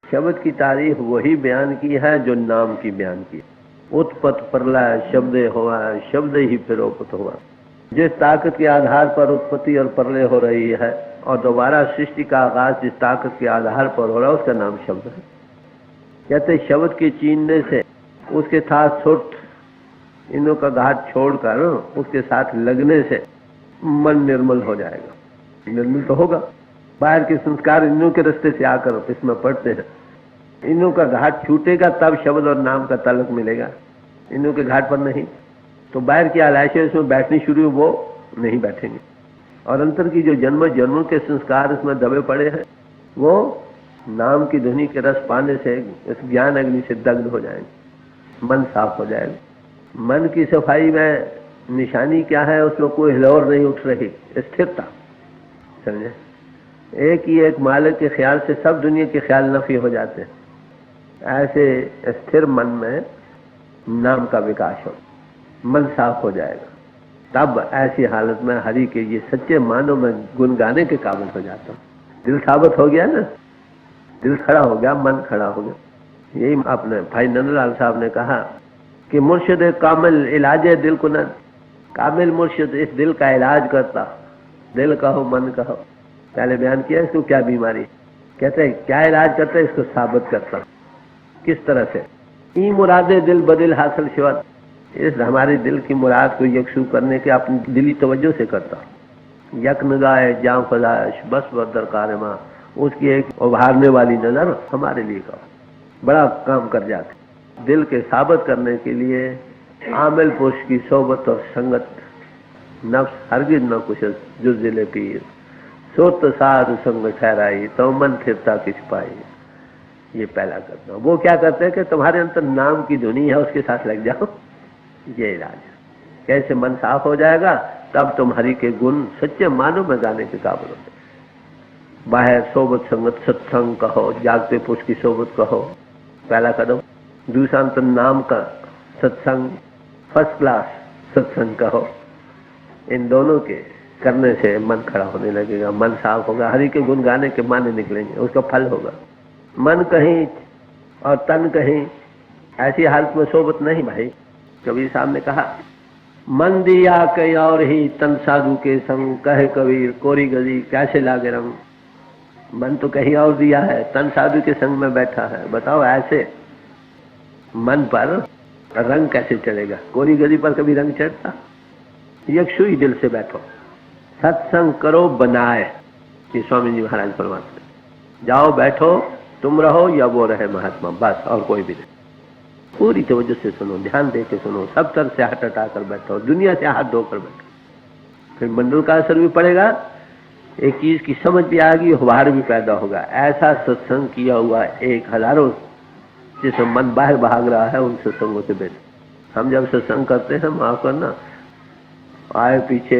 शब्द की तारीफ वही बयान की है जो नाम की बयान की। उत्पत्त प्रलय शब्द हुआ, शब्द ही फिर उपत हुआ। जिस ताकत के आधार पर उत्पत्ति और प्रलय हो रही है और दोबारा सृष्टि का आगाज जिस ताकत के आधार पर हो रहा है उसका नाम शब्द है। कहते शब्द के चीनने से, उसके साथ छुट इनों का घाट छोड़कर उसके साथ लगने से मन निर्मल हो जाएगा। निर्मल तो होगा, बाहर के संस्कार इनों के रास्ते से आकर इसमें पड़ते हैं। इनों का घाट छूटेगा तब शब्द और नाम का ताल्लुक मिलेगा, इनों के घाट पर नहीं तो बाहर की आलाइशें इसमें बैठनी शुरू वो नहीं बैठेंगे। और अंतर की जो जन्म जन्मों के संस्कार इसमें दबे पड़े हैं वो नाम की ध्वनि के रस पाने से इस ज्ञान अग्नि से दग्ध हो जाएंगे, मन साफ हो जाएगा। मन की सफाई में निशानी क्या है? उसमें कोई हिलोर नहीं उठ रही, स्थिरता। समझे? एक ही एक मालिक के ख्याल से सब दुनिया के ख्याल नफी हो जाते हैं। ऐसे स्थिर मन में नाम का विकास हो, मन साफ हो जाएगा। तब ऐसी हालत में हरि के ये सच्चे मानों में गुण गाने के काबिल हो जाता हूँ। दिल साबित हो गया ना, दिल खड़ा हो गया, मन खड़ा हो गया। यही अपने भाई नंदलाल साहब ने कहा कि मुर्शिद कामिल इलाज दिल को न, कामिल मुर्शिद इस दिल का इलाज करता। दिल कहो मन कहो, पहले बयान किया इसको क्या बीमारी। कहते हैं क्या इलाज करता है, इसको साबित करता। किस तरह से? ई मुरादे दिल बदिल हासिल शिवत, इस हमारे दिल की मुराद को यकसू करने के अपनी दिली तवज्जो से करता। यक निगाह जाम फजाश बस व दरकार माँ, उसकी एक उभारने वाली नजर हमारे लिए का बड़ा काम कर जाती। दिल के साबित करने के लिए आमिल पुरुष की सोबत और संगत, नफ्स हरगिज न कुछ जो जिले पीर, सोत साधु संग ठहराई तो मन फिरता किस पाई। ये पहला करना। वो क्या करते हैं कि तुम्हारे अंदर नाम की ध्वनि है उसके साथ लग जाओ, ये इलाज है। कैसे मन साफ हो जाएगा तब तुम हरि के गुण सच्चे मानो में गाने के काबिल होते। बाहर सोबत संगत सत्संग कहो, जागते पुरुष की सोबत कहो, पहला कदम। दूसरा अंतर नाम का सत्संग, फर्स्ट क्लास सत्संग कहो। इन दोनों के करने से मन खड़ा होने लगेगा, मन साफ होगा, हरि के गुण गाने के माने निकलेंगे, उसका फल होगा। मन कहीं और तन कहीं, ऐसी हालत में सोबत नहीं भाई। कबीर साहब ने कहा मन दिया कहीं और ही तन साधु के संग, कहे कबीर कोरी गली कैसे लागे रंग। मन तो कहीं और दिया है, तन साधु के संग में बैठा है। बताओ ऐसे मन पर रंग कैसे चढ़ेगा? कोरी गली पर कभी रंग चढ़ता? यकसुई दिल से बैठो, सत्संग करो बनाए, कि स्वामी जी महाराज फरमाते हैं। जाओ बैठो, तुम रहो या वो रहे महात्मा, बस और कोई भी नहीं। पूरी तवज्जो से सुनो, ध्यान दे के सुनो, सब तरह से हाथ हटाकर बैठो, दुनिया से हाथ धोकर बैठो। फिर मंडल का असर भी पड़ेगा, एक चीज की समझ भी आएगी, उभार भी पैदा होगा। ऐसा सत्संग किया हुआ एक हजारों जिसमें मन बाहर भाग रहा है, उन सत्संगों से बैठे। हम जब सत्संग करते हैं, माफ करना, आए पीछे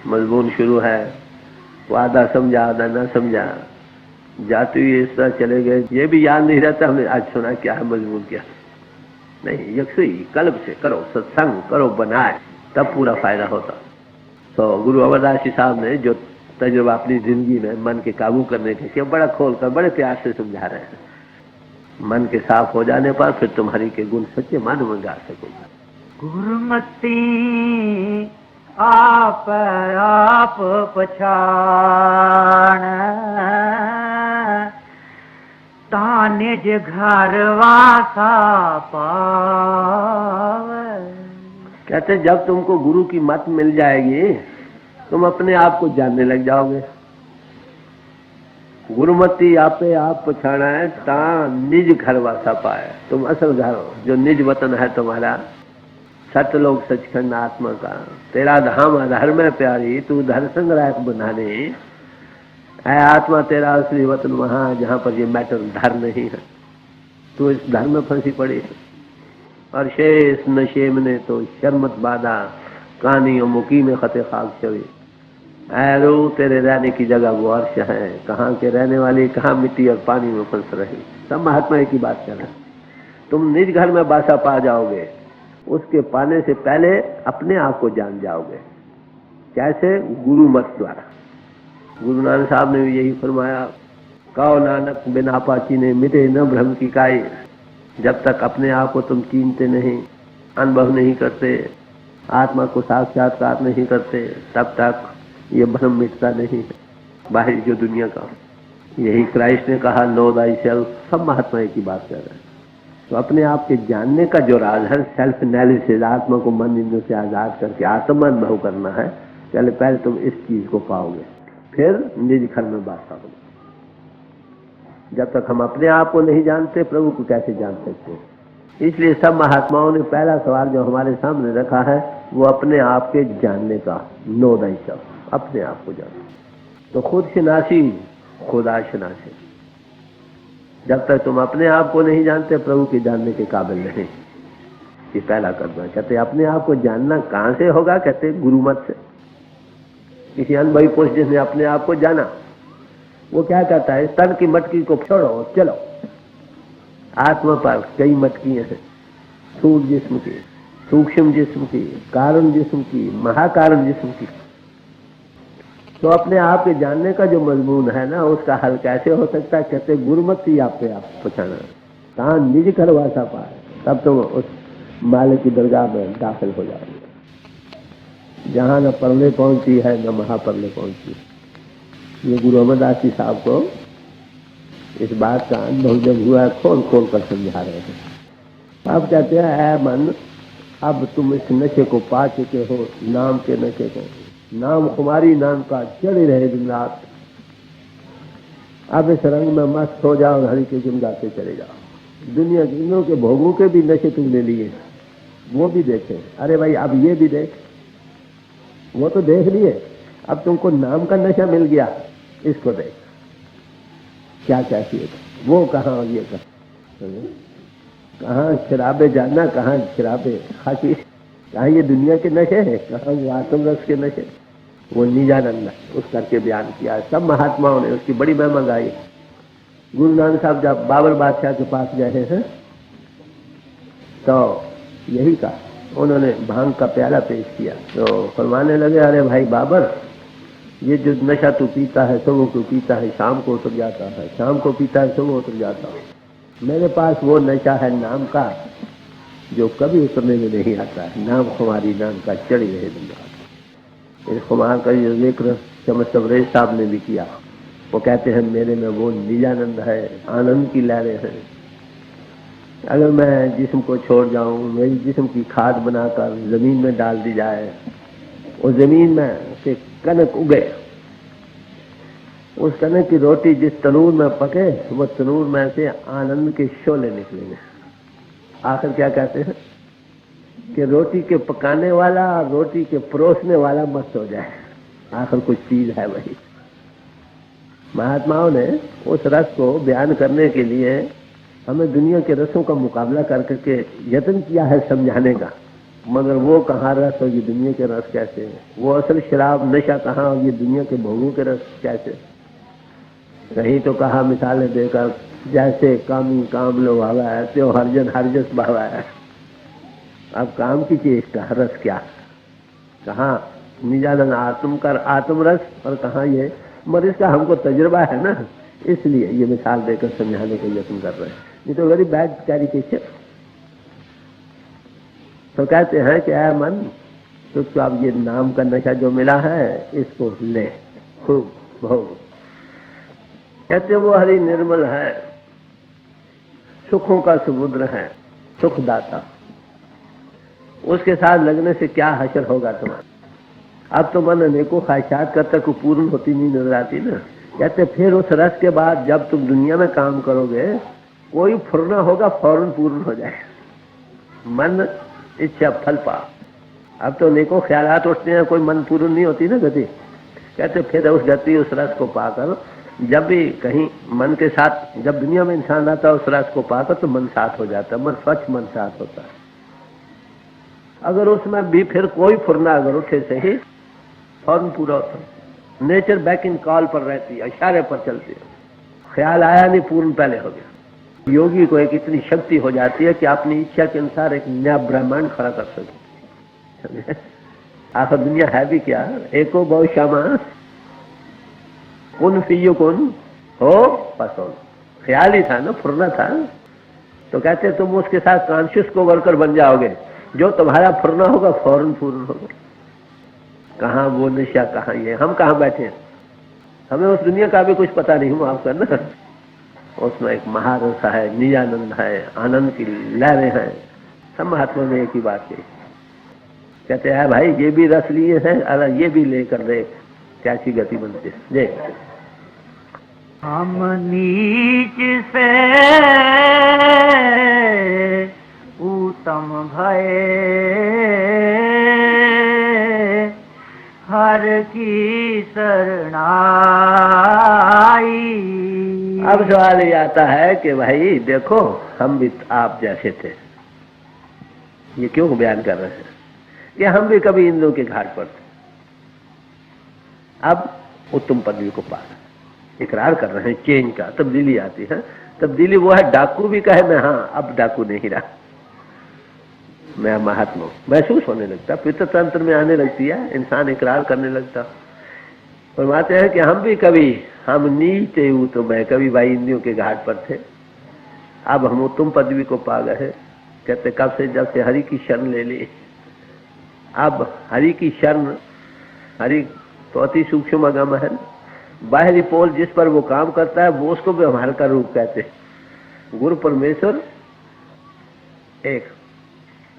मजबून शुरू है, वो आधा समझा आधा ना समझा, जाते हुए इस तरह चले गए, ये भी याद नहीं रहता हमने आज सुना क्या है, मजबून क्या नहीं। यकसुई कल्ब से करो, सत्संग करो बनाए, तब पूरा फायदा होता। तो गुरु अमरदास जी साहब ने जो तजुर्बा अपनी जिंदगी में मन के काबू करने के लिए बड़ा खोल कर बड़े प्यार से समझा रहे हैं। मन के साफ हो जाने पर फिर तुम्हारी के गुण सच्चे मानो में गा सकोगे। गुरुमती आप आप पछाण, ताने जे घर वासा पावे। कहते जब तुमको गुरु की मत मिल जाएगी तुम अपने आप को जानने लग जाओगे। गुरुमती आपे आप पछाना है, ता निज घर वासा पाए। तुम असल घर हो, जो निज वतन है तुम्हारा, सतलोक सचखंड आत्मा का, तेरा धाम अधर में प्यारी, तू धर संग राख बनाने है। आत्मा तेरा असली वतन वहां जहां पर ये मैटर धर नहीं है, तू इस धर्म में फंसी पड़ी है। और शेष नशेम ने तो शर्मत बाधा, कहानी और मुकी में खते खाक चवी। ऐरो तेरे रहने की जगह वो अर्श है, कहाँ के रहने वाली, कहाँ मिट्टी और पानी में फंस रही। सब महात्मा एक ही बात कर रहे हैं। तुम निज घर में बासा पा जाओगे, उसके पाने से पहले अपने आप को जान जाओगे। कैसे? गुरु मत द्वारा। गुरु नानक साहब ने भी यही फरमाया कहो नानक बिना पाचीने मिटे न भ्रम की काई। जब तक अपने आप को तुम चीनते नहीं, अनुभव नहीं करते, आत्मा को साक्षात्कार नहीं करते, तब तक ये भ्रम मिटता नहीं है बाहरी जो दुनिया का। यही क्राइस्ट ने कहा नो दाई सेल्फ। सब महात्मा एक ही बात कर रहे हैं। तो अपने आप के जानने का जो राज है, सेल्फ एनालिसिस, आत्मा को मन इंद्रियों से आजाद करके आत्मा अनुभव करना है। पहले तुम इस चीज को पाओगे, फिर निज घर में बात होगी। जब तक हम अपने आप को नहीं जानते, प्रभु को कैसे जान सकते हैं? इसलिए सब महात्माओं ने पहला सवाल जो हमारे सामने रखा है वो अपने आप के जानने का, नो दाई सेल्फ, अपने आप को जानो। तो खुद से नासी खुदा से नासी। जब तक तुम अपने आप को नहीं जानते, प्रभु के जानने के काबिल नहीं। ये पहला कदम है। कहते अपने आप को जानना कहां से होगा? कहते गुरुमत से। किसी अनुभवी पुरुष जिसने अपने आप को जाना, वो क्या कहता है? तन की मटकी को छोड़ो, चलो। आत्मा पर कई मटकियां हैं, स्थूल जिस्म की, सूक्ष्म जिस्म की, कारण जिस्म की, महाकारण जिस्म की। तो अपने आप के जानने का जो मजमून है ना, उसका हल कैसे हो सकता है? कहते गुरुमत ही आपसे आप पहुंचाना। कहाँ निज घर वासा पाए, तब तो उस मालिक की दरगाह में दाखिल हो जाएंगे, जहाँ न परले पहुंची है न महापरले पहुंची। ये गुरु अमरदास जी साहब को इस बात का अनुभव जब हुआ, खोल खोल कर समझा रहे हैं। अब कहते हैं ऐ मन, अब तुम इस नशे को पा चुके हो, नाम के नशे को। नाम कुमारी नाम का चढ़े रहे दिन रात। अब इस रंग में मस्त हो जाओ, हरि के गुण गाते चले जाओ। दुनिया के इंद्रों के भोगों के भी नशे तुमने लिए, वो भी देखे। अरे भाई अब ये भी देख, वो तो देख लिए, अब तुमको नाम का नशा मिल गया, इसको देख क्या कैफियत, वो कहाँ और ये कहाँ शराबे जाना, कहाँ शराबे खाकी, कहाँ ये दुनिया के नशे है, कहाँ वो आत्म रस के नशे। वो निजानंद उस करके बयान किया। सब महात्माओं ने उसकी बड़ी महिमा गाई। गुरु नानक साहब जब बाबर बादशाह के पास गए हैं तो यही कहा, उन्होंने भांग का प्याला पेश किया तो फरमाने लगे, अरे भाई बाबर, ये जो नशा तू पीता है, सुबह को पीता है, शाम को उतर जाता है, शाम को पीता है, सुबह उतर जाता है। मेरे पास वो नशा है नाम का, जो कभी उतरने में नहीं आता है। नाम खुमारी नाम का चढ़ी रहे दिन रात। इस खुमार का ये जिक्र चमन सबरेज साहब ने भी किया। वो कहते हैं मेरे में वो निजानंद है, आनंद की लहरें हैं। अगर मैं जिस्म को छोड़ जाऊं, मेरी जिस्म की खाद बनाकर जमीन में डाल दी जाए, उस जमीन में से कनक उगे, उस कनक की रोटी जिस तनूर में पके, वो तनूर में से आनंद के शोले निकलेंगे। आखिर क्या कहते हैं कि रोटी के पकाने वाला और रोटी के परोसने वाला मस्त हो जाए, आखिर कुछ चीज है वही। महात्माओं ने उस रस को बयान करने के लिए हमें दुनिया के रसों का मुकाबला करके यत्न किया है समझाने का, मगर वो कहाँ रस और ये दुनिया के रस कैसे है, वो असल शराब नशा कहाँ और ये दुनिया के भोगों के रस कैसे। कहीं तो कहा मिसालें देकर, जैसे कामी काम लो भावा है, त्यो हरजन हरजस भावा है। अब काम की चीज का रस क्या, कहाँ निजानंद आत्म कर आत्म रस, और कहाँ ये, मगर इसका हमको तजुर्बा है ना, इसलिए ये मिसाल देकर समझाने का यत्न कर रहे हैं। नहीं तो वेरी बैड कैरिकेचर। तो कहते हैं कि ऐ मन, तो अब ये नाम का नशा जो मिला है इसको ले, खूब भोग। कहते वो हरि निर्मल है, सुखों का समुद्र है, सुखदाता। उसके साथ लगने से क्या हशर होगा तुम्हारा। अब तो मन अनेकों ख्वाहिशात कब तक पूर्ण होती नहीं नजर आती ना। कहते फिर उस रस के बाद जब तुम दुनिया में काम करोगे, कोई फुरना होगा, फौरन पूर्ण हो जाएगा। मन इच्छा फल पा। अब तो अनेकों ख्यालात उठते हैं, कोई मन पूर्ण नहीं होती ना गति। कहते फिर उस गति, उस रस को पाकर जब भी कहीं मन के साथ, जब दुनिया में इंसान आता है उस रस को पाकर तो मन साथ हो जाता है, मन स्वच्छ मन साथ होता है। अगर उसमें भी फिर कोई फुरना अगर उठे से ही फौरन पूरा होता है। नेचर बैक इन कॉल पर रहती है, इशारे पर चलती है। ख्याल आया नहीं, पूर्ण पहले हो गया। योगी को एक इतनी शक्ति हो जाती है कि अपनी इच्छा के अनुसार एक नया ब्रह्मांड खड़ा कर सकते। आखिर दुनिया है भी क्या, एको बहु श्यामा कुन फियो कुन हो बस हो, ख्याल ही था ना, फुरना था। तो कहते तुम उसके साथ कॉन्शियस को वर्कर बन जाओगे, जो तुम्हारा फुरना होगा फौरन पूर्ण होगा। कहाँ वो नशा, कहाँ ये, हम कहाँ बैठे हैं, हमें उस दुनिया का भी कुछ पता नहीं हुआ आपका ना। उसमें एक महारस है, निजानंद है, आनंद की लहरें हैं। सब महात्मा ने एक ही बात कही, कहते हैं भाई ये भी रस लिए हैं, अरे ये भी लेकर देख कैसी गति बनती है। देख हम नीच से उत्तम भये, हर की शरणाई। अब सवाल ये आता है कि भाई देखो हम भी आप जैसे थे, ये क्यों बयान कर रहे हैं कि हम भी कभी इंद्रों के घाट पर थे, अब उत्तम पदवी को पा रहे, इकरार कर रहे हैं चेंज का, तब्दीली आती है। तब्दीली वो है डाकू भी कहे मैं हाँ अब डाकू नहीं रहा, मैं महात्मा महसूस होने लगता, पितृ तंत्र में आने लगती है, इंसान इकरार करने लगता। फरमाते हैं कि हम भी कभी हम नीचे हूं तो मैं कभी भाई इंद्रियों के घाट पर थे, अब हम उत्तम पदवी को पा गए। कहते कब से, जब से हरि की शरण ले ली। अब हरि की शरण, हरि तो अति सूक्ष्म अगम है, बाहरी पोल जिस पर वो काम करता है वो उसको व्यवहार का रूप कहते हैं। गुरु परमेश्वर एक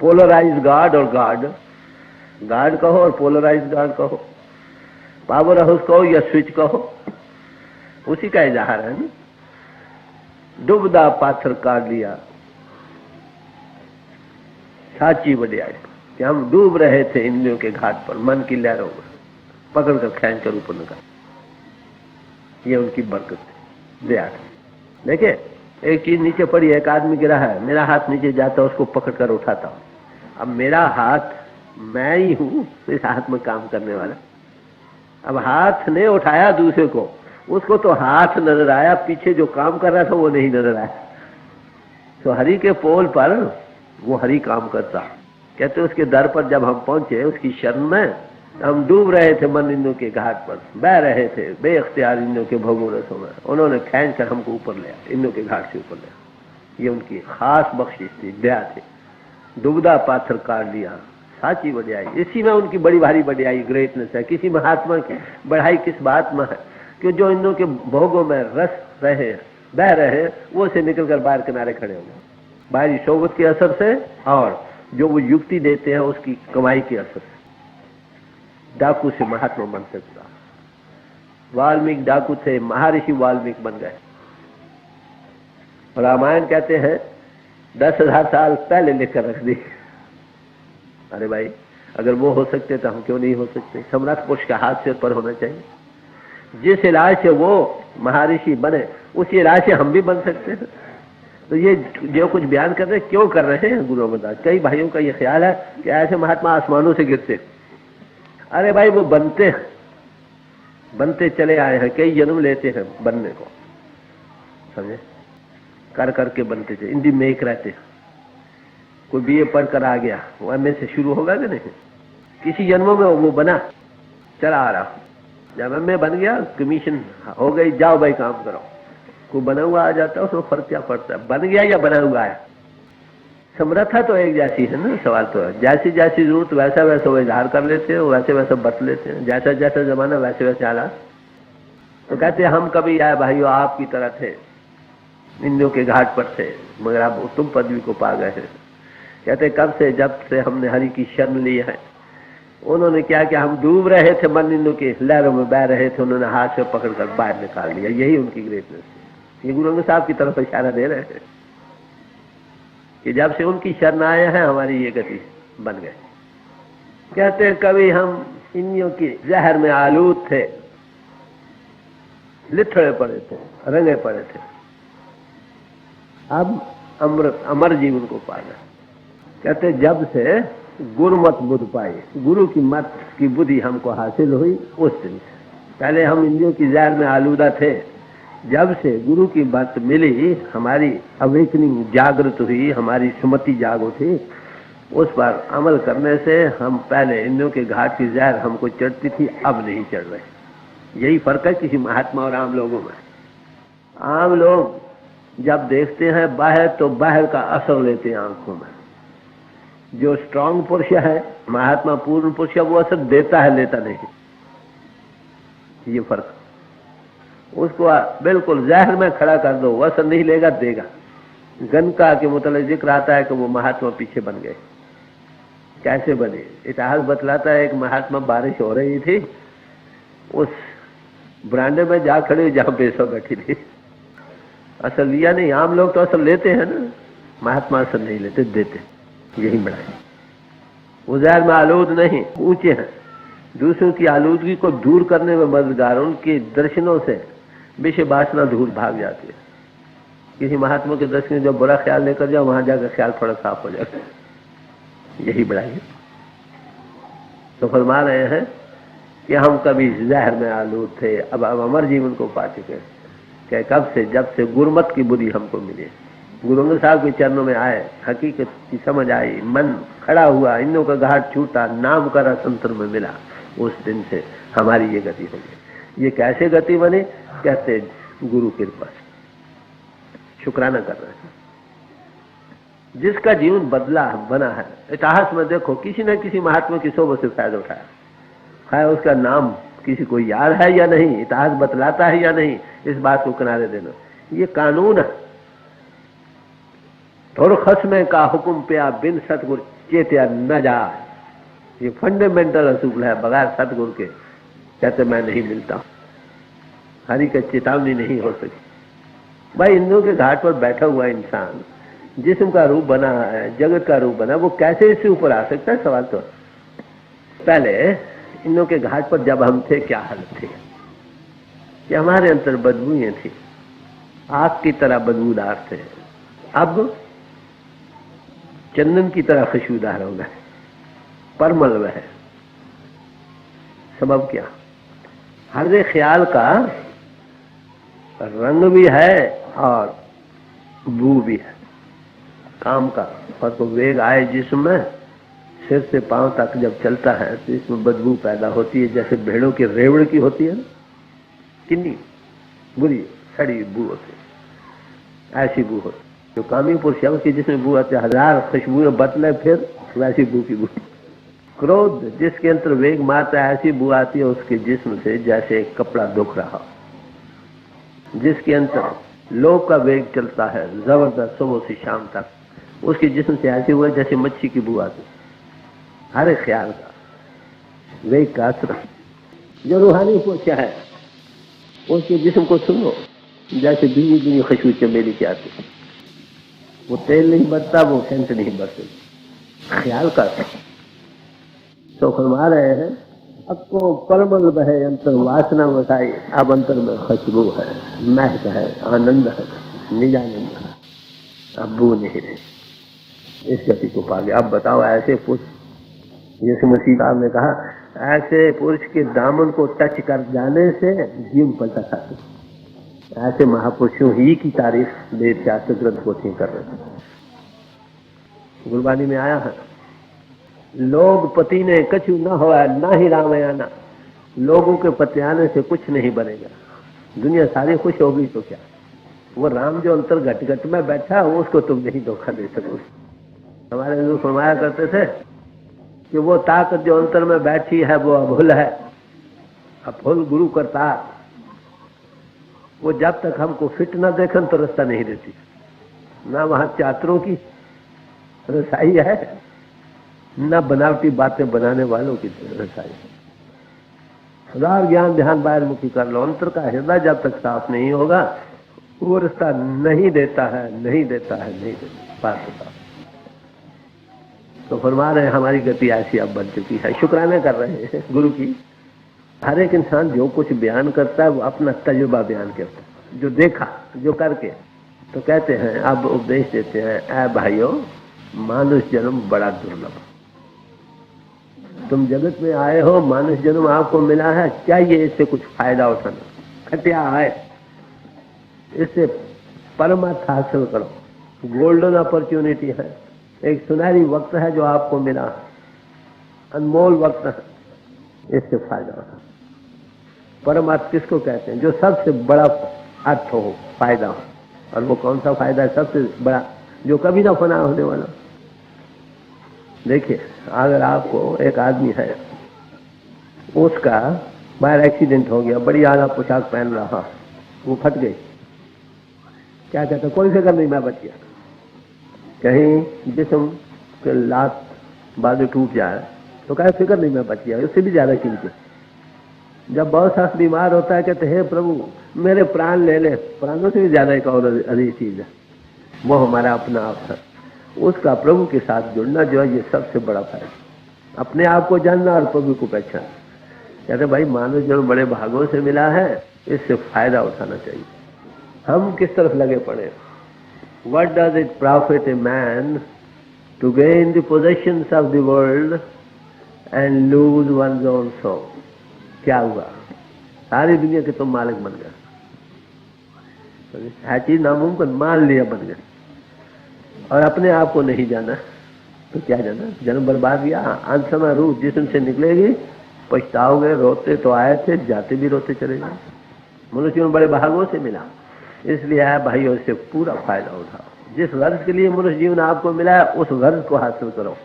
पोलराइज गॉड और गॉड कहो और पोलराइज गॉड कहो, पावर हाउस कहो या स्विच कहो, उसी का इजहार है ना। डूबदा पाथर काट लिया साची बढ़िया, कि हम डूब रहे थे इंद्रियों के घाट पर, मन की लहरों में पकड़ कर खींच कर ऊपर निकाल, ये उनकी बरकत है, दया। देखिए एक चीज नीचे पड़ी है, एक आदमी गिरा है, मेरा हाथ नीचे जाता है, उसको पकड़ कर उठाता हूं। अब मेरा हाथ, मैं ही हूं इस हाथ में काम करने वाला। अब हाथ ने उठाया दूसरे को, उसको तो हाथ नजर आया, पीछे जो काम कर रहा था वो नहीं नजर आया। तो हरि के पोल पर वो हरि काम करता। कहते उसके दर पर जब हम पहुंचे, उसकी शरण में, हम डूब रहे थे मन इंद्रियों के घाट पर, बह रहे थे बेअख्तियार इंद्रियों के भोगों रसों में, उन्होंने खींच कर हमको ऊपर लिया, इंद्रियों के घाट से ऊपर लिया। ये उनकी खास बख्शिश थी, दया थी। डूबदा पाथर काट लिया साची बढ़ाई, इसी में उनकी बड़ी भारी बढ़ाई ग्रेटनेस है। किसी महात्मा की बढ़ाई किस बात में है कि जो इंद्रियों के भोगों में रस रहे, बह रहे, वो से निकल कर बाहर किनारे खड़े हो गए, बाहरी सोबत के असर से और जो वो युक्ति देते हैं उसकी कमाई के असर से। डाकू से महात्मा बन सकता, वाल्मीकि डाकू थे, महर्षि वाल्मीकि बन गए। रामायण कहते हैं 10,000 साल पहले लिखकर रख दी। अरे भाई अगर वो हो सकते तो हम क्यों नहीं हो सकते। सम्राट पुरुष का हाथ से पर होना चाहिए। जिस इलाज से वो महर्षि बने उसी इलाज से हम भी बन सकते हैं। तो ये जो कुछ बयान कर रहे क्यों कर रहे हैं गुरु अमरदास? कई भाइयों का ये ख्याल है कि ऐसे महात्मा आसमानों से गिरते। अरे भाई वो बनते चले आए हैं, कई जन्म लेते हैं बनने को, समझे, कर करके बनते थे। हिंदी में एक रहते हैं, कोई बीए पढ़ कर आ गया, वो एमए से शुरू होगा कि नहीं, किसी जन्मों में वो बना, चला आ रहा। जब एमए बन गया, कमीशन हो गई, जाओ भाई काम करो, कोई बना हुआ आ जाता है, उसमें फर्क क्या पड़ता है, बन गया या बना हुआ है। समर्था तो एक जैसी है ना। सवाल तो है, जैसी जैसी जरूरत वैसा वैसा वो इजहार कर लेते हैं, वैसे वैसा बरत लेते हैं, जैसा जैसा जमाना वैसे वैसे हालात। तो कहते हैं हम कभी आए भाइयों आपकी तरह थे, इंद्रियों के घाट पर थे, मगर आप उत्तम पदवी को पा गए हैं। कहते कब से? जब से हमने हरि की शरण ली है। उन्होंने क्या किया, हम डूब रहे थे मन इंद्रियों की लहरों में, बह रहे थे, उन्होंने हाथ से पकड़कर बाहर निकाल लिया। यही उनकी ग्रेटनेस है। ये गुरु अंगद साहब की तरफ इशारा दे रहे हैं कि जब से उनकी शरण आए हैं हमारी ये गति बन गई। कहते हैं कभी हम इंद्रियों की जहर में आलूद थे, लिथड़े पड़े थे, रंगे पड़े थे, अब अमृत अमर जीवन को पाना। कहते जब से गुरु मत बुद्ध पाई, गुरु की मत की बुद्धि हमको हासिल हुई, उस दिन से। पहले हम इंद्रियों की जहर में आलूदा थे, जब से गुरु की बात मिली, हमारी अवेकनिंग जागृत हुई, हमारी सुमति जाग उठी, उस पर अमल करने से हम पहले इंद्रियों के घाट की जहर हमको चढ़ती थी, अब नहीं चढ़ रही। यही फर्क है किसी महात्मा और आम लोगों में। आम लोग जब देखते हैं बाहर तो बाहर का असर लेते हैं आंखों में। जो स्ट्रांग पुरुष है, महात्मा पूर्ण पुरुष है, वो असर देता है, लेता नहीं। ये फर्क। उसको बिल्कुल जहर में खड़ा कर दो, वो असर नहीं लेगा, देगा। गनका के मुतल्लिक़ जिक्र आता है कि वो महात्मा पीछे बन गए। कैसे बने? इतिहास बतलाता है एक महात्मा, बारिश हो रही थी, उस बरांडे में जा खड़े जहां बेसो बैठी थी। असर लिया नहीं। आम लोग तो असर लेते हैं ना, महात्मा असर नहीं लेते, देते। यही बड़ा है। वो जहर में आलूद नहीं, ऊंचे हैं। दूसरों की आलूदगी को दूर करने में मददगार, उनके दर्शनों से विषय वासना दूर भाग जाती है। किसी महात्मा के दर्शन में जो बुरा ख्याल लेकर जाओ, वहां जाकर ख्याल थोड़ा साफ हो जाता है। यही बड़ाई है। तो फरमा रहे हैं कि हम कभी जहर में आलूद थे, अब अमर जीवन को पा चुके हैं। क्या? कब से? जब से गुरमत की बुद्धि हमको मिली। गुरु अंगद साहब के चरणों में आए, हकीकत की समझ आई, मन खड़ा हुआ, इंद्रियों का घाट छूटा, नाम का रस अंतर में मिला। उस दिन से हमारी ये गति हो गई। ये कैसे गति बनी? कहते गुरु कृपा से। शुक्राना कर रहे हैं। जिसका जीवन बदला बना है, इतिहास में देखो, किसी न किसी महात्मा की सोबत से फायदा उठाया है। उसका नाम किसी को याद है या नहीं, इतिहास बतलाता है या नहीं, इस बात को किनारे देना। ये कानून है। थोड़ा खस्मे का हुक्म पे बिन सतगुरु चेत्या न जा। ये फंडामेंटल असूल है। बगैर सतगुरु के कहते मैं नहीं मिलता। हरि का चेतावनी नहीं हो सकी। भाई, इंद्रियों के घाट पर बैठा हुआ इंसान जिस्म का रूप बना है, जगत का रूप बना, वो कैसे इससे ऊपर आ सकता है? सवाल तो पहले इंद्रियों के घाट पर जब हम थे, क्या हालत थी कि हमारे अंदर बदबूएं थी, आग की तरह बदबूदार थे। अब चंदन की तरह खुशबूदार हो गए, परमल वह। सबब क्या? हर एक ख्याल का रंग भी है और बू भी है, काम का। और तो वेग आए जिसमें सिर से पांव तक जब चलता है तो इसमें बदबू पैदा होती है, जैसे भेड़ों के रेवड़ की होती है ना, कितनी बुरी सड़ी बू होती है, ऐसी बू होती। जो कामी पुरुष है उसकी जिसमें बू आती है, हजार खुशबुएं बदले फिर वैसी बू की बू। क्रोध जिसके अंदर वेग मारता है, ऐसी बू आती है उसके जिस्म से जैसे एक कपड़ा दुख रहा। जिसके अंदर लोभ का वेग चलता है जबरदस्त सुबह से शाम तक, उसके जिस्म से ऐसी हुआ जैसे मच्छी की बू आती। हर एक ख्याल का वेग का असर। जो रूहानी पुरुष है उसके जिस्म को सुनो जैसे बीनी बीनी खुशबू चमेली की आती। वो तेल नहीं बरता, वो सेंट नहीं बरते, ख्याल का। तो फरमा रहे हैं, अब को परमल बहे अंतर वासना बसाई, अब अंतर में खुशबू है, महक है, आनंद है, निजानंद है, अब बू नहीं रही। इस गति को पा गया। अब बताओ, ऐसे पुरुष, जैसे मसीह साहब ने कहा, ऐसे पुरुष के दामन को टच कर जाने से जीवन पलटा सकते। ऐसे महापुरुषों ही की तारीफ वेद शास्त्र ग्रंथ पोथियां कर रहे हैं। गुरबानी में आया है, लोग पति ने कछु न होया ना ही रामायण। लोगों के पति आने से कुछ नहीं बनेगा। दुनिया सारी खुश होगी तो क्या? वो राम जो अंतर घट घट में बैठा है उसको तुम नहीं धोखा दे सकोगे। हमारे लोग फरमाया करते थे कि वो ताकत जो अंतर में बैठी है वो अभुल है, अभुल गुरु करता। वो जब तक हमको फिट न देखन तो रास्ता नहीं देती। ना वहां चातरों की रसाई है, न बनावटी बातें बनाने वालों की रसाई। हजार ज्ञान ध्यान बाहर मुखी कर लो, अंतर का हृदय जब तक साफ नहीं होगा वो रास्ता नहीं देता है, नहीं देता है, नहीं देता। बात बताओ। तो फरमा रहे हैं, हमारी गति ऐसी अब बन चुकी है। शुक्राना कर रहे हैं गुरु की। हर एक इंसान जो कुछ बयान करता है वो अपना तजुर्बा बयान करता है, जो देखा, जो करके। तो कहते हैं, अब उपदेश देते हैं, ऐ भाइयों, मानुष जन्म बड़ा दुर्लभ। तुम जगत में आए हो, मानुष जन्म आपको मिला है, चाहिए इससे कुछ फायदा उठाना। खटिया है, इससे परमार्थ हासिल करो। गोल्डन अपॉर्चुनिटी है, एक सुनहरी वक्त है जो आपको मिला, अनमोल वक्त है, इससे फायदा उठाओ। परमार्थ किसको कहते हैं? जो सबसे बड़ा अर्थ हो, फायदा हो। और वो कौन सा फायदा है सबसे बड़ा, जो कभी ना फना होने वाला। देखिए, अगर आपको एक आदमी है, उसका बाहर एक्सीडेंट हो गया, बड़ी आला पोशाक पहन रहा, वो फट गई, क्या कहते, कोई फिक्र नहीं, मैं बच गया। कहीं जिस्म के लात बाजू टूट जाए तो कहे फिक्र नहीं, मैं बच गया, उससे भी ज्यादा कीमती। जब बहुत सा बीमार होता है, कहते हे प्रभु मेरे प्राण ले ले, प्राणों से भी ज्यादा एक और अधिक चीज है, वो हमारा अपना आप है। उसका प्रभु के साथ जुड़ना जो है, ये सबसे बड़ा फायदा। अपने आप को जानना और प्रभु को पहचानना। कहते भाई मानव जन्म बड़े भागों से मिला है, इससे फायदा उठाना चाहिए। हम किस तरफ लगे पड़े? What does it profit a man to gain the possessions of the world and lose one's own soul? क्या हुआ? सारी दुनिया के तुम मालिक बन गए, हर चीज नामुमकिन मान लिया, बन गए, और अपने आप को नहीं जाना तो क्या जाना? जन्म बर्बाद किया। अंत समय रूह जिस्म से निकलेगी, पछताओगे, रोते तो आए थे, जाते भी रोते चले जाए। मनुष्य में बड़े भागों से मिला, इसलिए है भाइयों, इससे पूरा फायदा उठाओ। जिस गर्ज के लिए मनुष्य जीवन आपको मिला है, उस गर्ज को हासिल करो।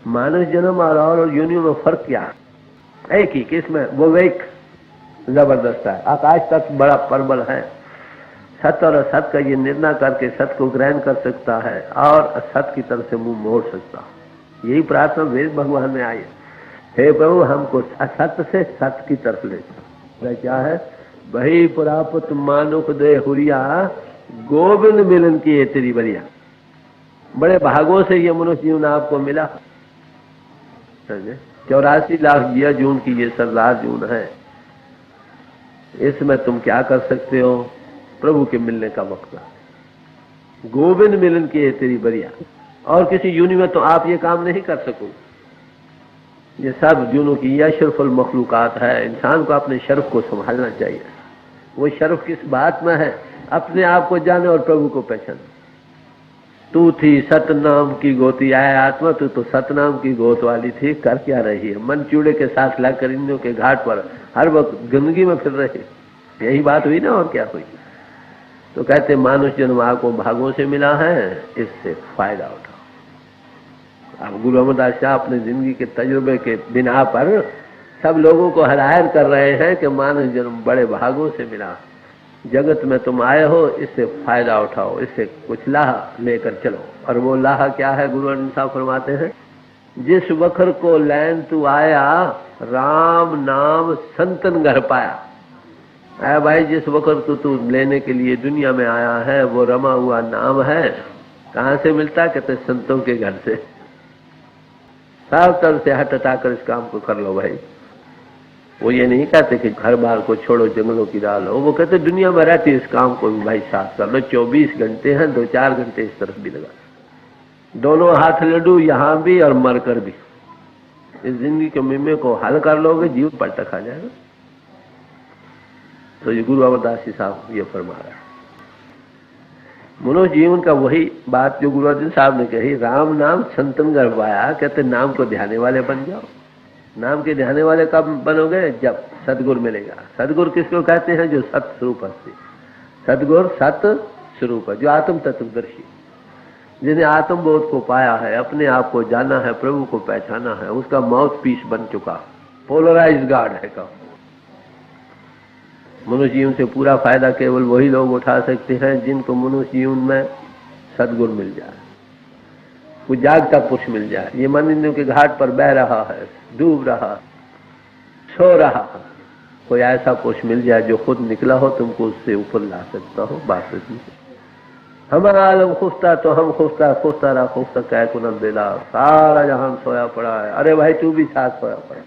मानव जन्म और योनियों में फर्क क्या है? एक ही किसमें? वो वेक जबरदस्त है। आकाश तक बड़ा प्रबल है, सत्य और असत का ये निर्णय करके सत्य को ग्रहण कर सकता है और असत की तरफ से मुंह मोड़ सकता है। यही प्रार्थना वेद भगवान में आई है, हे प्रभु हमको असत्य से सत्य की तरफ ले जाओ। क्या है? वही पुरापुत मानुख दे हुरिया, गोविंद मिलन की तेरी बरिया। बड़े भागों से ये मनुष्य जीवन आपको मिला। 84 लाख जिया जून की ये सरदार जून है, इसमें तुम क्या कर सकते हो? प्रभु के मिलने का वक्त है। गोविंद मिलन की है तेरी बरिया। और किसी यूनि में तो आप ये काम नहीं कर सकोगे। ये सब जूनों की अशरफुल मखलूकात है। इंसान को अपने शर्फ को संभालना चाहिए। वो शर्फ किस बात में है? अपने आप को जाने और प्रभु को पहचाने। तू थी सतनाम की गोती, आए आत्मा तू तो सतनाम की गोत वाली थी, कर क्या रही है? मन चूड़े के साथ लाकर इंद्रियों के घाट पर हर वक्त गंदगी में फिर रही। यही बात हुई ना, और क्या हुई? तो कहते मानुष जन्म आपको भागों से मिला है, इससे फायदा उठाओ। अब गुरु अमरदास शाह अपनी जिंदगी के तजुर्बे के बिना पर सब लोगों को हरायर कर रहे हैं कि मानुष जन्म बड़े भागों से मिला। जगत में तुम आए हो, इससे फायदा उठाओ, इससे कुछ लाह लेकर चलो। और वो लाह क्या है? गुरु अर्जन साहब फरमाते हैं, जिस वखर को लैन तू आया, राम नाम संतन घर पाया। अरे भाई, जिस वक्त तू लेने के लिए दुनिया में आया है, वो रमा हुआ नाम है। कहाँ से मिलता? कहते संतों के घर से। सब तरफ से हट हटाकर इस काम को कर लो भाई। वो ये नहीं कहते कि घर बार को छोड़ो, जंगलों की राह लो। वो कहते दुनिया में रहती इस काम को भी भाई साथ कर लो। 24 घंटे हैं, 2-4 घंटे इस तरफ भी लगा, दोनों हाथ लड्डू, यहाँ भी और मरकर भी। इस जिंदगी के मिम्मे को हल कर लोगे, जीवन पलट खा जाएगा। तो ये गुरु अमरदास जी साहब ये फरमा रहा है। मनुष्य जीवन का वही बात जो गुरु अर्जन साहब ने कही, राम नाम संतन घर पाया। कहते नाम को ध्याने वाले बन जाओ। नाम के ध्याने वाले कब बनोगे? जब सदगुरु मिलेगा। सदगुरु किसको कहते हैं? जो सत स्वरूप है। सदगुरु सत स्वरूप है, जो आत्म तत्वदर्शी, जिन्हें आत्मबोध को पाया है, अपने आप को जाना है, प्रभु को पहचाना है, उसका माउथ पीस बन चुका, पोलराइज गार्ड है का। मनुष्य जीवन से पूरा फायदा केवल वही लोग उठा सकते हैं जिनको मनुष्य जीवन में सदगुरु मिल जाए, कोई जागता पुरुष मिल जाए। ये मन इंद्रियों के घाट पर बह रहा है, डूब रहा, सो रहा, कोई ऐसा पुरुष मिल जाए जो खुद निकला हो, तुमको उससे ऊपर ला सकता हो। बात नहीं, हमारा आलम खुफ्ता तो हम खुफ्ता, खुफ्ता रहा खुफ्ता कह कुनल दिला, सारा जहां सोया पड़ा है। अरे भाई तू भी साथ सोया पड़ा।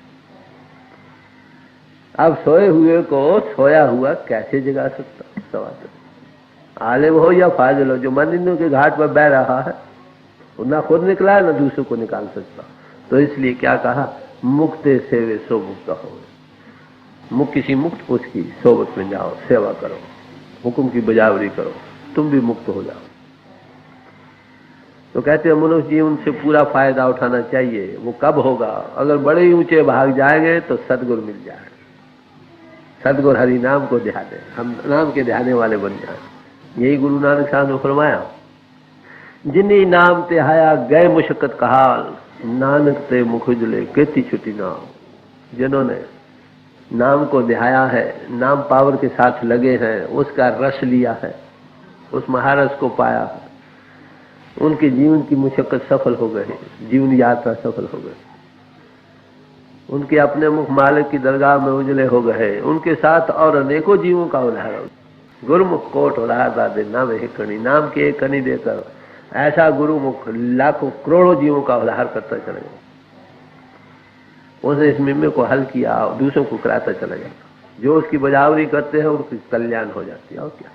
अब सोए हुए को सोया हुआ कैसे जगा सकता? सवाल। आलिम हो या फाजिल हो, जो मन इंद्रियों के घाट पर बह रहा है, वो ना खुद निकला है ना दूसरों को निकाल सकता। तो इसलिए क्या कहा? मुक्ते सेवे सो मुक्त हो। किसी मुक्त पुरुष की सोबत में जाओ, सेवा करो, हुक्म की बजावरी करो, तुम भी मुक्त हो जाओ। तो कहते हैं मनुष्य जीवन से पूरा फायदा उठाना चाहिए। वो कब होगा? अगर बड़े ऊंचे भाग जाएंगे तो सदगुरु मिल जाए। सदगुरु हरि नाम को ध्याने, हम नाम के ध्याने वाले बन जाए। यही गुरु नानक साहब ने फरमाया, जिन्हीं नाम ते आया गए मुशक्कत कहाल, नानक ते मुख उजले केती छुटी नाम। जिन्होंने नाम को ध्याया है, नाम पावर के साथ लगे हैं, उसका रस लिया है, उस महारस को पाया है, उनके जीवन की मुशक्कत सफल हो गई, जीवन यात्रा सफल हो गई। उनके अपने मुख मालिक की दरगाह में उजले हो गए, उनके साथ और अनेकों जीवों का उल्लाह। गुरुमुख कोट उल्लाह दादे नाम एक कणी, नाम की एक कणी देकर ऐसा गुरुमुख लाखों करोड़ों जीवों का उल्लाह करता चला गया। उसने इस मिम्मे को हल किया और दूसरों को कराता चला जाता। जो उसकी बजावरी करते हैं उनकी कल्याण हो जाती है। और क्या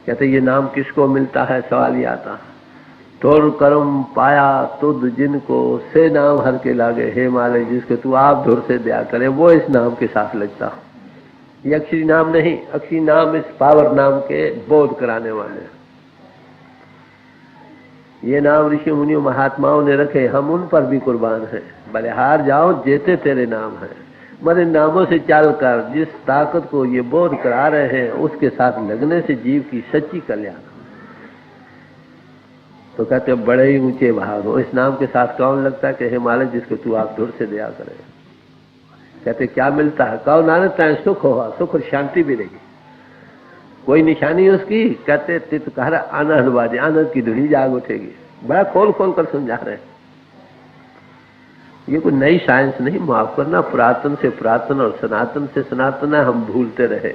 कहते, ये नाम किसको मिलता है? सवाल ही आता। तोर कर्म पाया तुद जिनको, से नाम हर के लागे, हे माले जिसके तू आप धुर से दया करे, वो इस नाम के साथ लगता। ये अक्षरी नाम नहीं, अक्षरी नाम इस पावर नाम के बोध कराने वाले हैं। ये नाम ऋषि मुनियों महात्माओं ने रखे, हम उन पर भी कुर्बान हैं। बलिहार जाओ जेते तेरे नाम है, मरे नामों से चलकर जिस ताकत को ये बोध करा रहे हैं उसके साथ लगने से जीव की सच्ची कल्याण। तो कहते बड़े ही ऊंचे भाव हो, इस नाम के साथ कौन लगता है? कि हे मालिक जिसको तू आप दूर से दया करे। कहते क्या मिलता है? कहो नानक तय सुख हो, सुख और शांति भी रहेगी। कोई निशानी उसकी? कहते तित कह रहा आनंद बाजे, आनंद की धुनी जाग उठेगी। बड़ा खोल खोल कर समझा रहे हैं। ये कोई नई साइंस नहीं, माफ करना, पुरातन से पुरातन और सनातन से सनातन है। हम भूलते रहे,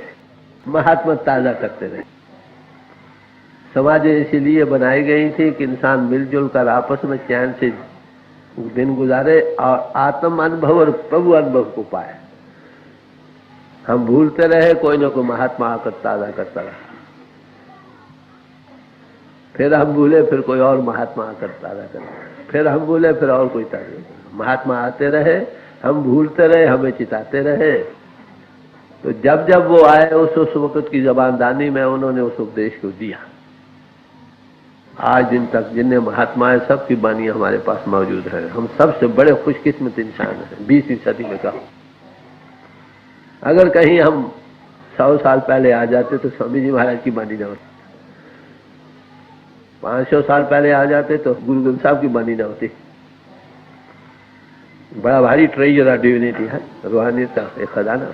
महात्मा ताजा करते रहे। समाज इसीलिए बनाई गई थी कि इंसान मिलजुल कर आपस में चैन से दिन गुजारे और आत्म अनुभव और प्रभु अनुभव को पाए। हम भूलते रहे, कोई न कोई महात्मा आकर ताजा करता रहा। फिर हम भूले, फिर कोई और महात्मा आकर ताजा करता, फिर हम भूले, फिर और कोई ताजा। महात्मा आते रहे, हम भूलते रहे, हमें चिताते रहे। तो जब जब वो आए उस वक्त की जबानदानी में उन्होंने उस उपदेश को दिया। आज दिन तक जितने महात्मा है सबकी बानी हमारे पास मौजूद है। हम सबसे बड़े खुशकिस्मत इंसान हैं 20वीं सदी में। कहा अगर कहीं हम 100 साल पहले आ जाते तो स्वामी जी महाराज की बानी ना होती, 500 साल पहले आ जाते तो गुरु ग्रंथ साहब की बानी ना होती। बड़ा भारी ट्रेजर ऑफ डिविनिटी है, रूहानियत का एक खजाना।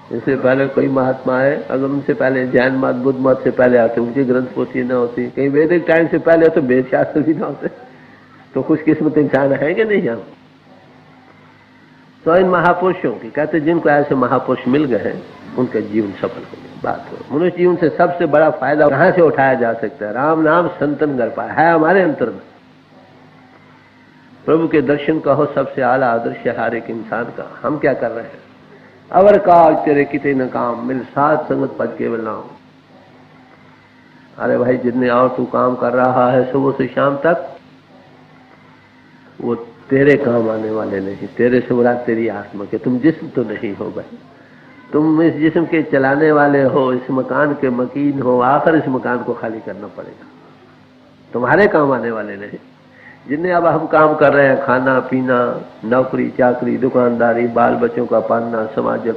इससे पहले कोई महात्मा है, अगर उनसे पहले जैन मत बुद्ध मत से पहले आते, उनकी ग्रंथ पोथी न होती, कहीं वैदिक टाइम से पहले तो वेद शास्त्र भी ना होते, तो खुशकिस्मत इंसान है कि नहीं हम? तो इन महापुरुषों की कहते जिनको ऐसे महापुरुष मिल गए हैं उनका जीवन सफल हो गया। बात हो मनुष्य जीवन से सबसे बड़ा फायदा कहां से उठाया जा सकता है? राम नाम संतन कर पाया है हमारे अंतर में। प्रभु के दर्शन का हो सबसे आला आदर्श हर एक इंसान का। हम क्या कर रहे हैं? अवर काल तेरे किते न काम, मिल साथ संगत पद केवल नाम। अरे भाई जितने और तू काम कर रहा है सुबह से शाम तक, वो तेरे काम आने वाले नहीं। तेरे से मुराद तेरी आत्मा के, तुम जिस्म तो नहीं हो भाई। तुम इस जिस्म के चलाने वाले हो, इस मकान के मकीन हो, आखिर इस मकान को खाली करना पड़ेगा। तुम्हारे काम आने वाले नहीं। जिन्हें अब हम काम कर रहे हैं, खाना पीना, नौकरी चाकरी, दुकानदारी, बाल बच्चों का पालना, समाज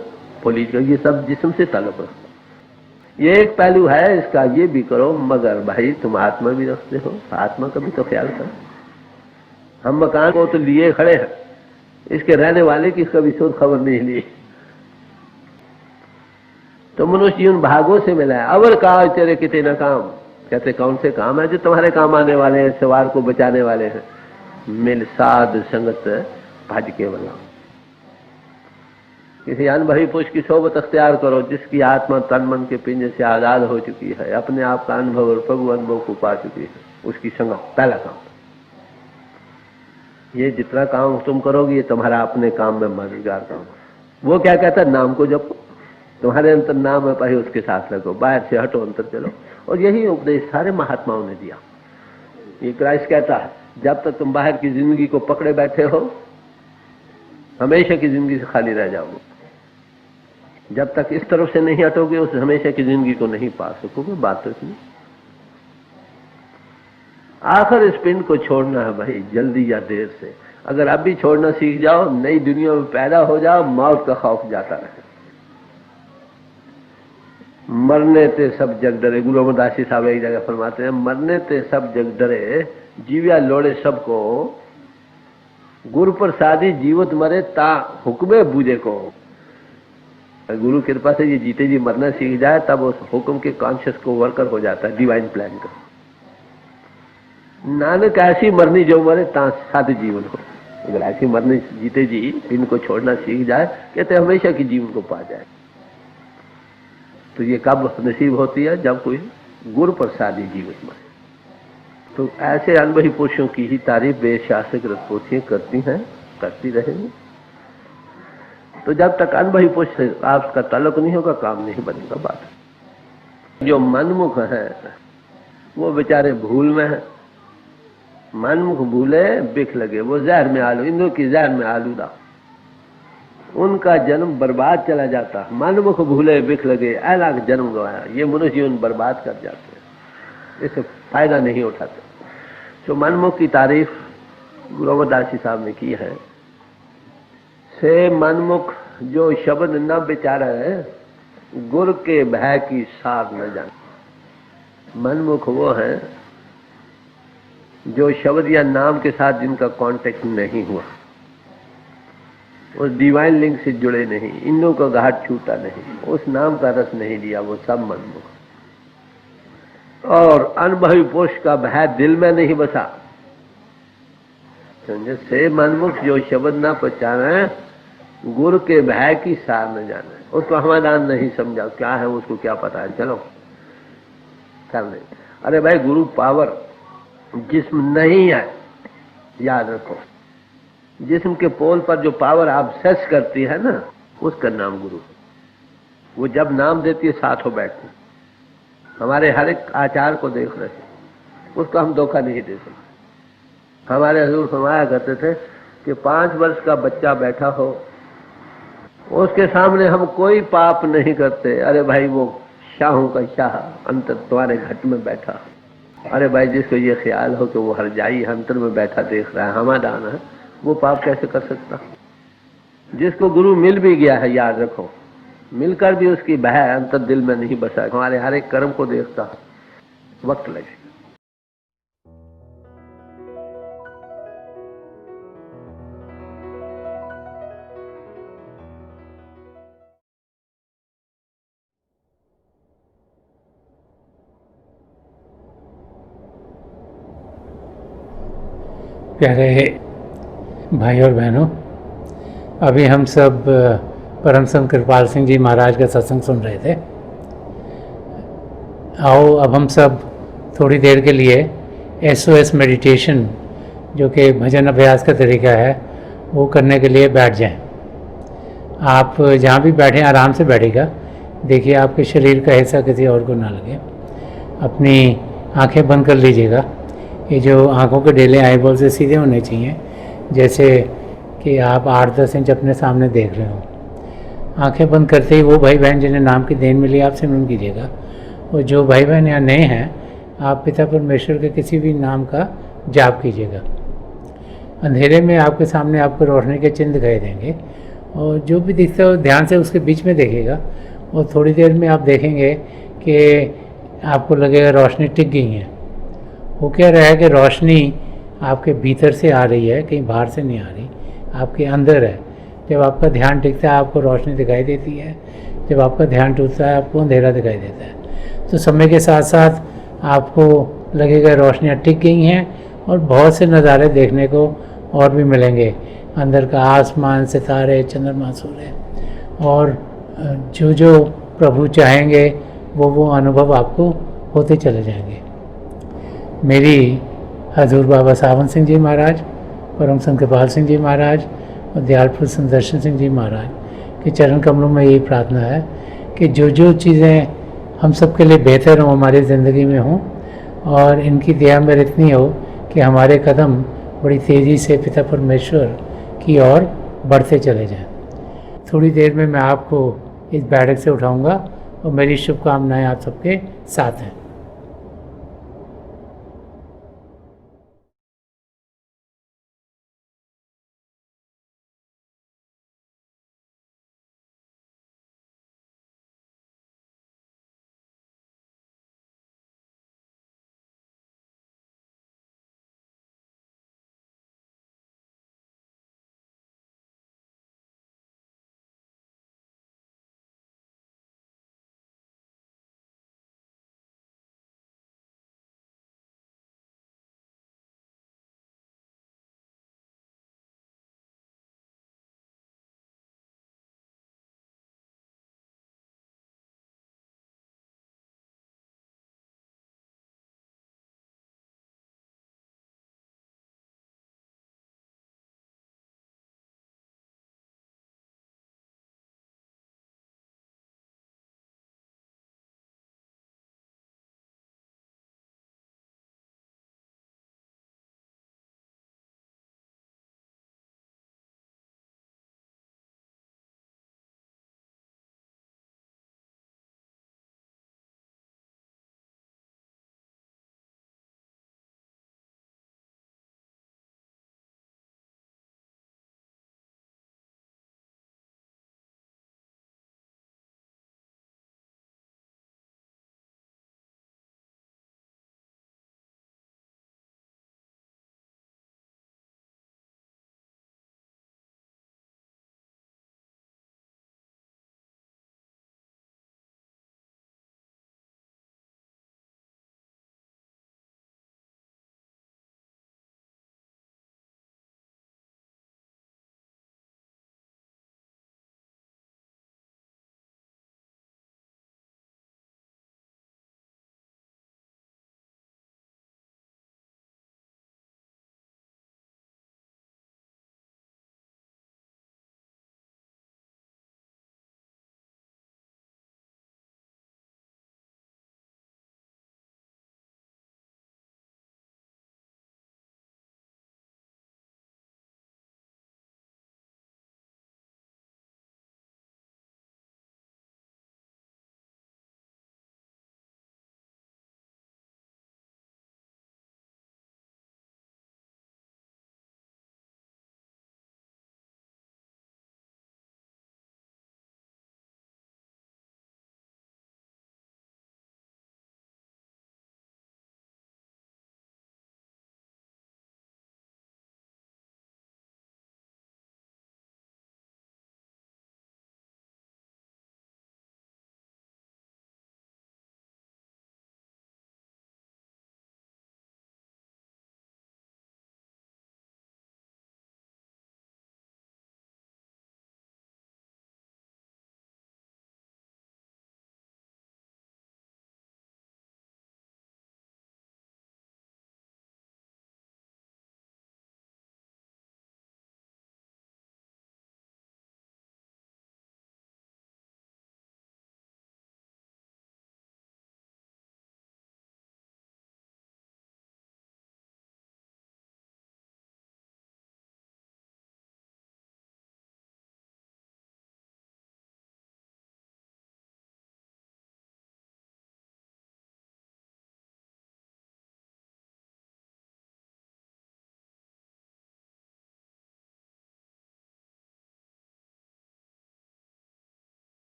पुलिस, ये सब जिस्म से ताल्लुक रखता। ये एक पहलू है इसका, ये भी करो, मगर भाई तुम आत्मा भी रखते हो, आत्मा का भी तो ख्याल करो। हम मकान को तो लिए खड़े हैं, इसके रहने वाले की कभी शोध खबर नहीं ली। तो मनुष्य जीवन भागों से मिला है। अवर काल तेरे कितने न काम, कहते कौन से काम है जो तुम्हारे काम आने वाले हैं, सवार को बचाने वाले हैं? मिल साध संगत भज केवल। किसी अनुभवी पुरुष की सोबत अख्तियार करो जिसकी आत्मा तन मन के पिंजरे से आजाद हो चुकी है, अपने आप का अनुभव और प्रभु अनुभव को पा चुकी है, उसकी संगत पहला काम। ये जितना काम तुम करोगे ये तुम्हारा अपने काम में मददगार काम। वो क्या कहता है? नाम को जपो, तुम्हारे अंतर नाम है भाई, उसके साथ लगो, बाहर से हटो अंतर चलो। और यही उपदेश सारे महात्माओं ने दिया। ये क्राइस्ट कहता है जब तक तुम बाहर की जिंदगी को पकड़े बैठे हो हमेशा की जिंदगी से खाली रह जाओगे। जब तक इस तरफ से नहीं हटोगे उस हमेशा की जिंदगी को नहीं पा सकोगे। बात तो इतनी। आखिर इस पिंड को छोड़ना है भाई, जल्दी या देर से। अगर अभी छोड़ना सीख जाओ, नई दुनिया में पैदा हो जाओ, मौत का खौफ जाता रहे। मरने ते सब जग डरे, गुरु अमरदास जी साहब एक जगह फरमाते हैं, मरने ते सब जग डरे, जीविया लोड़े सबको, गुरु प्रसादी जीवत मरे ता हुक्मे बूझे को। गुरु कृपा से ये जीते जी मरना सीख जाए, तब उस हुक्म के कॉन्शियस को वर्कर हो जाता है, डिवाइन प्लान का। नानक ऐसी मरनी जो मरे ता साध जीवन हो। अगर ऐसी मरनी जीते जी इनको छोड़ना सीख जाए, कहते हमेशा की जीवन को पा जाए। तो ये कब नसीब होती है? जब कोई गुरु प्रसादी जीवन मरे। तो ऐसे अनुभवी पुरुषों की ही तारीफ वेद शास्त्र ग्रंथपोथियां करती हैं, करती रहेंगी। तो जब तक अनुभवी पुरुष से आपका ताल्लुक नहीं होगा, काम नहीं बनेगा। बात जो मनमुख है वो बेचारे भूल में है। मनमुख भूले बिख लगे, वो जहर में आलू, इंद्र की जहर में आलूदा, उनका जन्म बर्बाद चला जाता। मनमुख भूले बिख लगे, अलग जन्म गवाया, ये मनुष्य जीवन बर्बाद कर जाते हैं, इससे फायदा नहीं उठाते। तो मनमुख की तारीफ गुरु अमरदास जी साहब ने की है। से मनमुख जो शब्द न विचार है, गुरु के भय की सार न जाने। मनमुख वो है जो शब्द या नाम के साथ जिनका कांटेक्ट नहीं हुआ, उस डिवाइन लिंक से जुड़े नहीं, इंद्रों का घाट छूटा नहीं, उस नाम का रस नहीं लिया, वो सब मनमुख। और अनुभवी पुरुष का भय दिल में नहीं बसा, समझे? से मनमुख जो शब्द ना पहचाने, गुरु के भय की सार न जाने, उसको हमादान नहीं समझा, क्या है उसको क्या पता है, चलो कर ले। अरे भाई, गुरु पावर जिस्म नहीं है, याद रखो। जिस्म के पोल पर जो पावर आप सेस करती है ना, उसका नाम गुरु। वो जब नाम देती है, साथ हो बैठती। हमारे हर एक आचार को देख रहे हैं, उसको हम धोखा नहीं दे सकते। हमारे हजूर फरमाया करते थे कि 5 वर्ष का बच्चा बैठा हो, उसके सामने हम कोई पाप नहीं करते। अरे भाई, वो शाहों का शाह अंतर तुम्हारे घट में बैठा। अरे भाई, जिसको ये ख्याल हो कि वो हरजाई अंतर में बैठा देख रहा है, हमादान है, वो पाप कैसे कर सकता? जिसको गुरु मिल भी गया है, याद रखो, मिलकर भी उसकी भय अंतर दिल में नहीं बसा। हमारे हर एक कर्म को देखता, वक्त लगे। प्यारे भाई और बहनों, अभी हम सब परम संत कृपाल सिंह जी महाराज का सत्संग सुन रहे थे। आओ अब हम सब थोड़ी देर के लिए SOS मेडिटेशन, जो कि भजन अभ्यास का तरीका है, वो करने के लिए बैठ जाएं। आप जहाँ भी बैठें आराम से बैठेगा। देखिए आपके शरीर का हिस्सा किसी और को ना लगे। अपनी आंखें बंद कर लीजिएगा। ये जो आंखों के डेले आईबॉल से सीधे होने चाहिए, जैसे कि आप 8-10 इंच अपने सामने देख रहे हो। आंखें बंद करते ही वो भाई बहन जिन्हें नाम की देन मिली, आप सिमरन कीजिएगा। और जो भाई बहन यहाँ नए हैं, आप पिता परमेश्वर के किसी भी नाम का जाप कीजिएगा। अंधेरे में आपके सामने आपको रोशनी के चिन्ह दिखाई देंगे, और जो भी दिखता हो ध्यान से उसके बीच में देखेगा। और थोड़ी देर में आप देखेंगे कि आपको लगेगा रोशनी टिक गई है। वो क्या रहा है कि रोशनी आपके भीतर से आ रही है, कहीं बाहर से नहीं आ रही, आपके अंदर है। जब आपका ध्यान टिकता है, आपको रोशनी दिखाई देती है। जब आपका ध्यान टूटता है, आपको अंधेरा दिखाई देता है। तो समय के साथ साथ आपको लगेगा रोशनियाँ टिक गई हैं, और बहुत से नज़ारे देखने को और भी मिलेंगे। अंदर का आसमान, सितारे, चंद्रमा, सूर्य, और जो जो प्रभु चाहेंगे वो अनुभव आपको होते चले जाएंगे। मेरी हजूर बाबा सावन सिंह जी महाराज, परम संत कृपाल सिंह जी महाराज और दयालपुर सुदर्शन सिंह जी महाराज के चरण कमलों में यही प्रार्थना है कि जो जो चीज़ें हम सब के लिए बेहतर हों हमारी ज़िंदगी में हों, और इनकी दया में इतनी हो कि हमारे कदम बड़ी तेज़ी से पिता परमेश्वर की ओर बढ़ते चले जाएं। थोड़ी देर में मैं आपको इस बैठक से उठाऊंगा, और मेरी शुभकामनाएं आप सबके साथ हैं।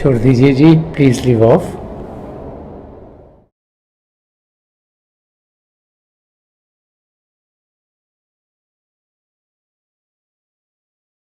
छोड़ दीजिए जी, प्लीज़ लीव ऑफ।